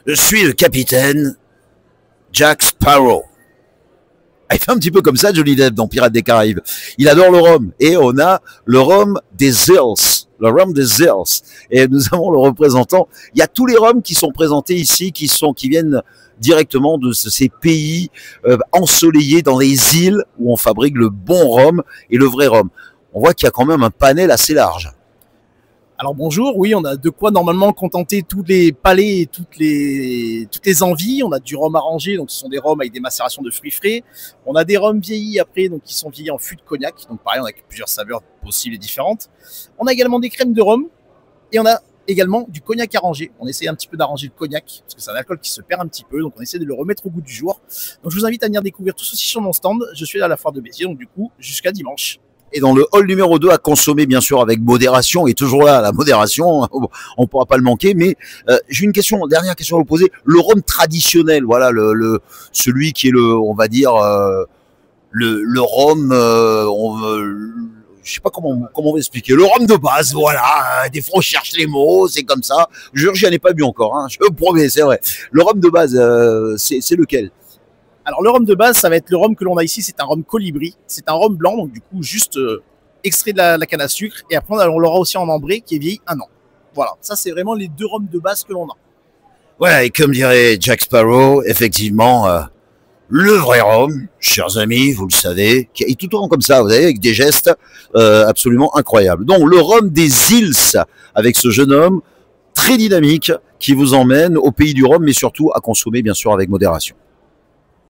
Je suis le capitaine Jack Sparrow. Il fait un petit peu comme ça, Johnny Depp, dans Pirates des Caraïbes. Il adore le rhum. Et on a le rhum des îles. Le rhum des îles. Et nous avons le représentant. Il y a tous les rhums qui sont présentés ici, qui viennent directement de ces pays ensoleillés dans les îles où on fabrique le bon rhum et le vrai rhum. On voit qu'il y a quand même un panel assez large. Alors bonjour, oui, on a de quoi normalement contenter tous les palais et toutes les envies. On a du rhum arrangé, donc ce sont des rhums avec des macérations de fruits frais. On a des rhums vieillis après, donc qui sont vieillis en fût de cognac. Donc pareil, on a plusieurs saveurs possibles et différentes. On a également des crèmes de rhum et on a également du cognac arrangé. On essaie un petit peu d'arranger le cognac parce que c'est un alcool qui se perd un petit peu, donc on essaie de le remettre au goût du jour. Donc je vous invite à venir découvrir tout ceci sur mon stand. Je suis à la foire de Béziers, donc du coup jusqu'à dimanche. Et dans le hall numéro 2, à consommer bien sûr avec modération, et toujours là, la modération, on ne pourra pas le manquer, mais j'ai une question, dernière question à vous poser. Le rhum traditionnel, voilà, celui qui est on va dire, le rhum, je sais pas comment on va expliquer, le rhum de base, voilà, des fois on cherche les mots, c'est comme ça. Je jure, j'en ai pas bu encore, hein, je vous promets, c'est vrai. Le rhum de base, c'est lequel? Alors le rhum de base, ça va être le rhum que l'on a ici, c'est un rhum colibri. C'est un rhum blanc, donc du coup juste extrait de la canne à sucre. Et après on l'aura aussi en ambré qui est vieilli 1 an. Voilà, ça c'est vraiment les 2 rhums de base que l'on a. Voilà, et comme dirait Jack Sparrow, effectivement, le vrai rhum, chers amis, vous le savez, qui est tout le temps comme ça, vous savez, avec des gestes absolument incroyables. Donc le rhum des îles, avec ce jeune homme très dynamique qui vous emmène au pays du rhum, mais surtout à consommer bien sûr avec modération.